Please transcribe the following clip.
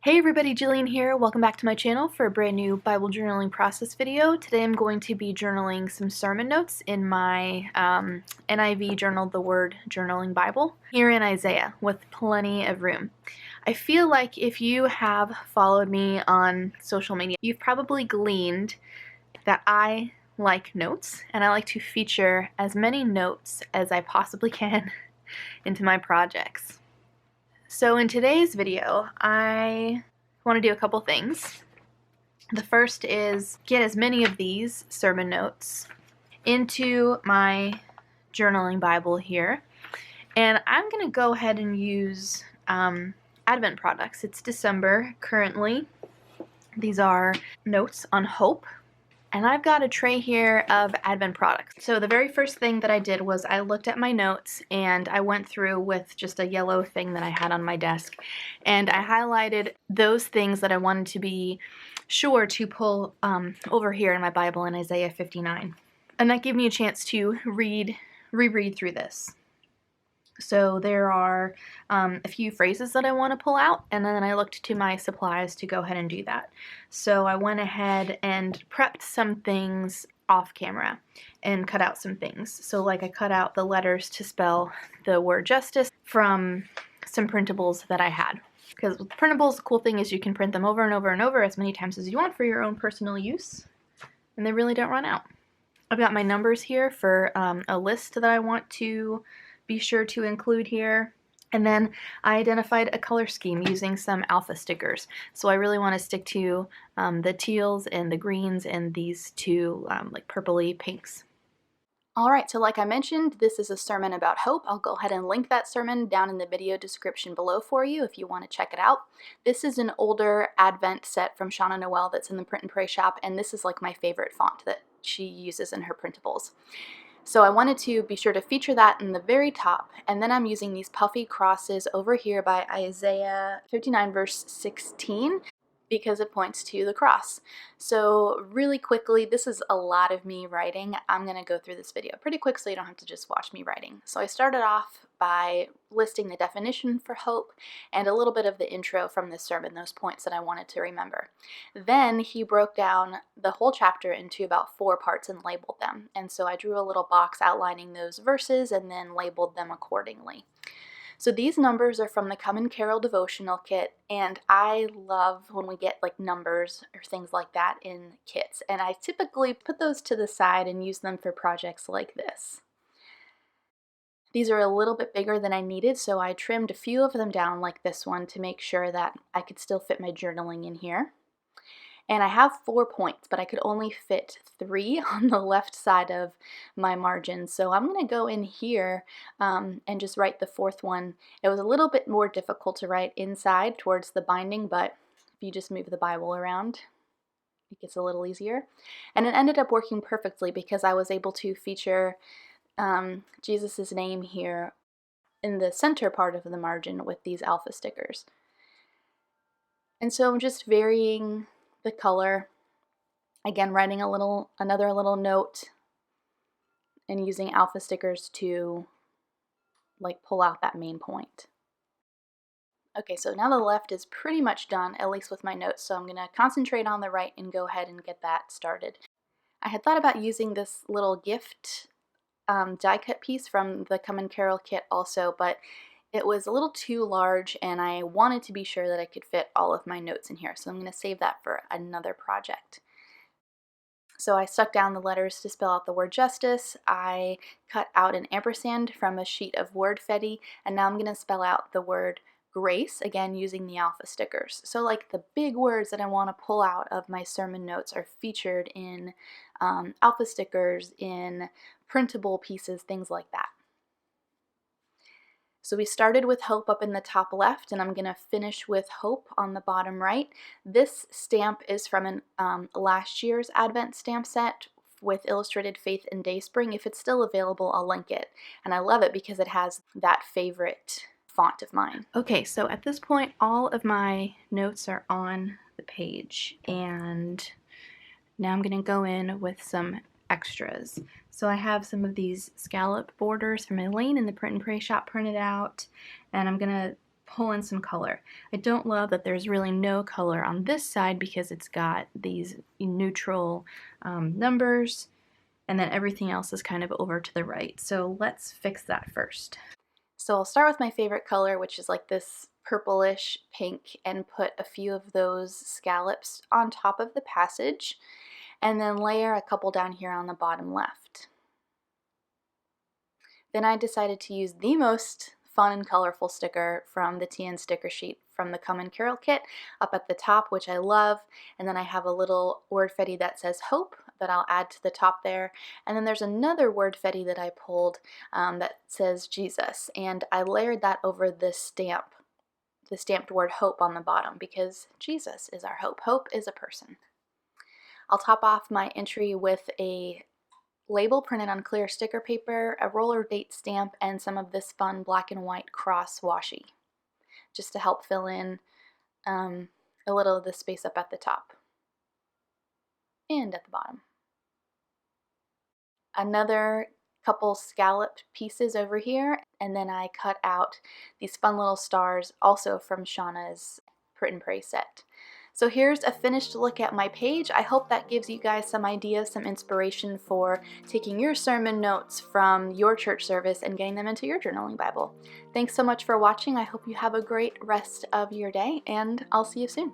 Hey everybody, Jillian here. Welcome back to my channel for a brand new Bible journaling process video. Today I'm going to be journaling some sermon notes in my NIV journal, the Word Journaling Bible, here in Isaiah with plenty of room. I feel like if you have followed me on social media, you've probably gleaned that I like notes and I like to feature as many notes as I possibly can into my projects. So in today's video, I want to do a couple things. The first is get as many of these sermon notes into my journaling Bible here. And I'm going to go ahead and use Advent products. It's December currently. These are notes on hope. And I've got a tray here of Advent products. So the very first thing that I did was I looked at my notes and I went through with just a yellow thing that I had on my desk. And I highlighted those things that I wanted to be sure to pull over here in my Bible in Isaiah 59. And that gave me a chance to reread through this. So there are a few phrases that I want to pull out, and then I looked to my supplies to go ahead and do that. So I went ahead and prepped some things off camera and cut out some things. So like I cut out the letters to spell the word justice from some printables that I had. Because with printables, the cool thing is you can print them over and over and over as many times as you want for your own personal use, and they really don't run out. I've got my numbers here for a list that I want to be sure to include here. And then I identified a color scheme using some alpha stickers. So I really want to stick to the teals and the greens and these two like purpley pinks. Alright, so like I mentioned, this is a sermon about hope. I'll go ahead and link that sermon down in the video description below for you if you want to check it out. This is an older Advent set from Shauna Noel that's in the Print and Pray shop, and this is like my favorite font that she uses in her printables. So I wanted to be sure to feature that in the very top, and then I'm using these puffy crosses over here by Isaiah 59 verse 16 because it points to the cross. So really quickly, this is a lot of me writing. I'm going to go through this video pretty quick so you don't have to just watch me writing. So I started off by listing the definition for hope and a little bit of the intro from this sermon, those points that I wanted to remember. Then he broke down the whole chapter into about 4 parts and labeled them. And so I drew a little box outlining those verses and then labeled them accordingly. So these numbers are from the Come and Carol devotional kit, and I love when we get like numbers or things like that in kits, and I typically put those to the side and use them for projects like this. These are a little bit bigger than I needed, so I trimmed a few of them down like this one to make sure that I could still fit my journaling in here. And I have 4 points, but I could only fit 3 on the left side of my margin. So I'm going to go in here and just write the 4th one. It was a little bit more difficult to write inside towards the binding, but if you just move the Bible around, it gets a little easier. And it ended up working perfectly because I was able to feature Jesus' name here in the center part of the margin with these alpha stickers. And so I'm just varying the color, again writing another little note and using alpha stickers to like pull out that main point. Okay, so now the left is pretty much done, at least with my notes, so I'm going to concentrate on the right and go ahead and get that started. I had thought about using this little gift die cut piece from the Come and Carol kit also, but it was a little too large and I wanted to be sure that I could fit all of my notes in here, so I'm going to save that for another project. So I stuck down the letters to spell out the word justice. I cut out an ampersand from a sheet of WordFetti, and now I'm going to spell out the word grace, again using the alpha stickers. So like the big words that I want to pull out of my sermon notes are featured in alpha stickers, in printable pieces, things like that. So we started with hope up in the top left, and I'm going to finish with hope on the bottom right. This stamp is from last year's Advent stamp set with illustrated Faith and Dayspring. If it's still available, I'll link it. And I love it because it has that favorite font of mine. Okay, so at this point, all of my notes are on the page, and now I'm going to go in with some extras. So I have some of these scallop borders from Elaine in the Print and Pray shop printed out, and I'm going to pull in some color. I don't love that there's really no color on this side because it's got these neutral numbers, and then everything else is kind of over to the right. So let's fix that first. So I'll start with my favorite color, which is like this purplish pink, and put a few of those scallops on top of the passage, and then layer a couple down here on the bottom left. Then I decided to use the most fun and colorful sticker from the TN sticker sheet from the Come and Carol kit up at the top, which I love. And then I have a little word fetty that says hope that I'll add to the top there. And then there's another word fetty that I pulled that says Jesus, and I layered that over this stamp, the stamped word hope on the bottom, because Jesus is our hope. Hope is a person. I'll top off my entry with a label printed on clear sticker paper, a roller date stamp, and some of this fun black and white cross washi, just to help fill in a little of the space up at the top and at the bottom. Another couple scalloped pieces over here, and then I cut out these fun little stars also from Shauna's Print and Pray set. So here's a finished look at my page. I hope that gives you guys some ideas, some inspiration for taking your sermon notes from your church service and getting them into your journaling Bible. Thanks so much for watching. I hope you have a great rest of your day, and I'll see you soon.